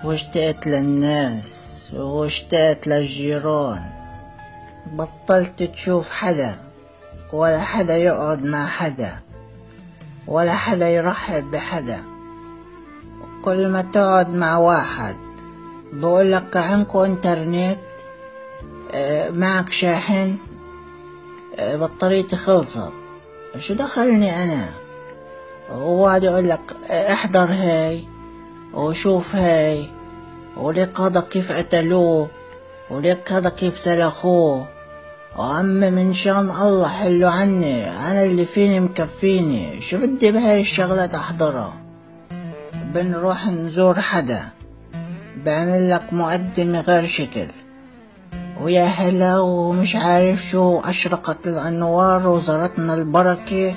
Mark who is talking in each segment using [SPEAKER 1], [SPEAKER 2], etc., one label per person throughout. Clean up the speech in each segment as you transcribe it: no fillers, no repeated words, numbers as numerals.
[SPEAKER 1] واشتقت للناس واشتقت للجيران. بطلت تشوف حدا، ولا حدا يقعد مع حدا، ولا حدا يرحب بحدا. كل ما تقعد مع واحد بقولك عندكو انترنت، معك شاحن، بطاريتي خلصت. شو دخلني انا؟ وقعد يقولك احضر هاي وشوف هاي، وليك هذا كيف قتلوه، وليك هذا كيف سلخوه. وعمي من شان الله حلو عني، انا اللي فيني مكفيني، شو بدي بهاي الشغلات احضرها؟ بنروح نزور حدا بعمل لك مقدمة غير شكل، ويا هلا ومش عارف شو، أشرقت الأنوار وزرتنا البركة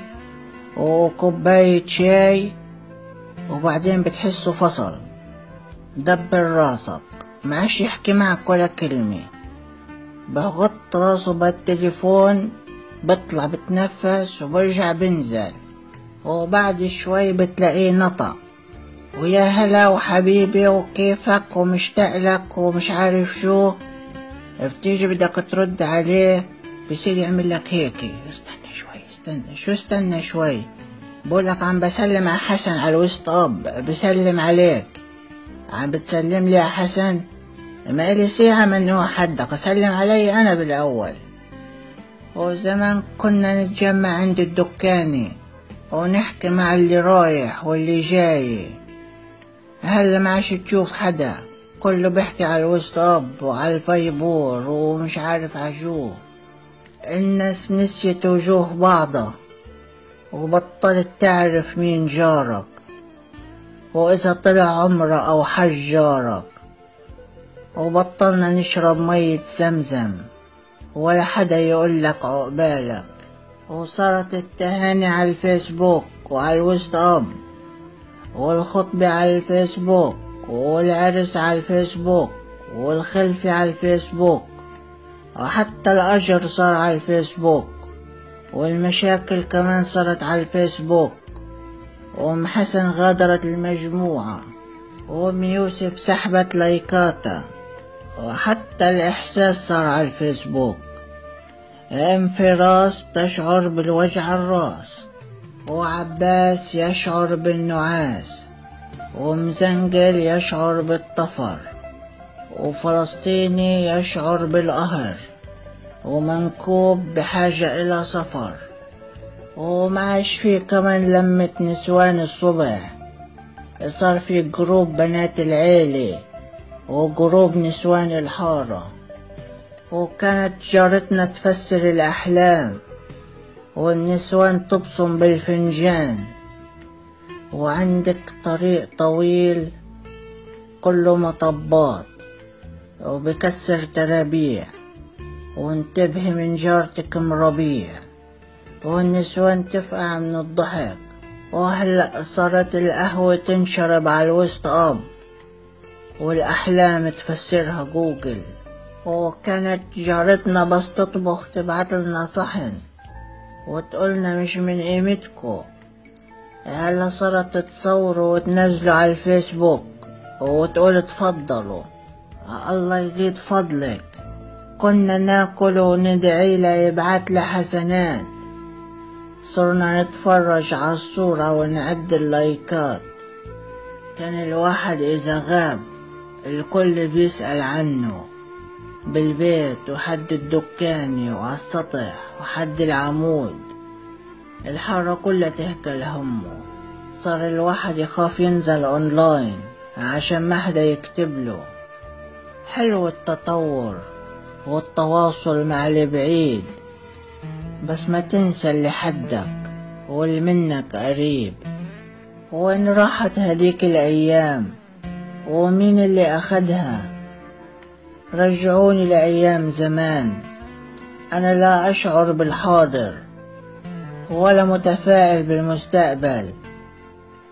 [SPEAKER 1] وكوباية شاي، وبعدين بتحسه فصل، دبر راسك معش يحكي معك ولا كلمة، بغط راسه بالتليفون، بطلع بتنفس وبرجع بنزل، وبعد شوي بتلاقيه نطق، ويا هلا وحبيبي وكيفك ومشتاق لك ومش عارف شو. بتيجي بدك ترد عليه بصير يعمل لك هيك، استنى شوي، استنى شو، استنى شوي، بقولك عم بسلم على حسن على الوسط اب، بسلم عليك. عم بتسلم لي يا حسن؟ ما إلي ساعة من هو حدك، اسلم علي انا بالاول. وزمان كنا نتجمع عند الدكاني ونحكي مع اللي رايح واللي جاي. هلا ما عادش تشوف حدا، كله بيحكي على الواتساب وعلى الفيبور ومش عارف عشو. الناس نسيت وجوه بعضها، وبطلت تعرف مين جارك، وإذا طلع عمره أو حج جارك. وبطلنا نشرب مية زمزم، ولا حدا يقولك عقبالك. وصارت التهاني على الفيسبوك وعلى الواتساب، والخطبة على الفيسبوك، والعرس على الفيسبوك، والخلفة على الفيسبوك، وحتى الأجر صار على الفيسبوك، والمشاكل كمان صارت على الفيسبوك. وأم حسن غادرت المجموعة، وأم يوسف سحبت لايكاتها، وحتى الإحساس صار على الفيسبوك. أم فراس تشعر بالوجع الراس، وعباس يشعر بالنعاس، ومزنجل يشعر بالطفر، وفلسطيني يشعر بالقهر، ومنكوب بحاجة إلى سفر. ومعاش في كمان لمة نسوان الصبح، صار في جروب بنات العيلة وجروب نسوان الحارة. وكانت جارتنا تفسر الأحلام، والنسوان تبصم بالفنجان. وعندك طريق طويل كله مطبات وبكسر ترابيع، وانتبهي من جارتك مربيع. والنسوان تفقع من الضحك، وهلأ صارت القهوة تنشرب على الوسط اب، والأحلام تفسرها جوجل. وكانت جارتنا بس تطبخ تبعتلنا صحن وتقولنا مش من قيمتكو. هلا صارت تصوروا وتنزلوا على الفيسبوك وتقول تفضلوا، الله يزيد فضلك. كنا ناكل وندعي له يبعت له حسنات، صرنا نتفرج على الصورة ونعد اللايكات. كان الواحد إذا غاب الكل بيسأل عنه، بالبيت وحد الدكاني وعلى السطح وحد العمود، الحارة كلها تهكى لهمه. صار الواحد يخاف ينزل اونلاين عشان ما حدا يكتبله. حلو التطور والتواصل مع البعيد، بس ما تنسى اللي حدك واللي منك قريب. وين راحت هديك الأيام ومين اللي أخدها؟ رجعوني لأيام زمان، أنا لا أشعر بالحاضر ولا متفائل بالمستقبل.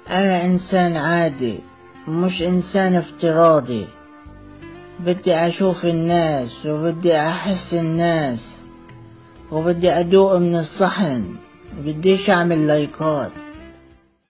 [SPEAKER 1] أنا إنسان عادي مش إنسان افتراضي، بدي أشوف الناس وبدي أحس الناس، وبدي أدوق من الصحن، بديش أعمل لايكات.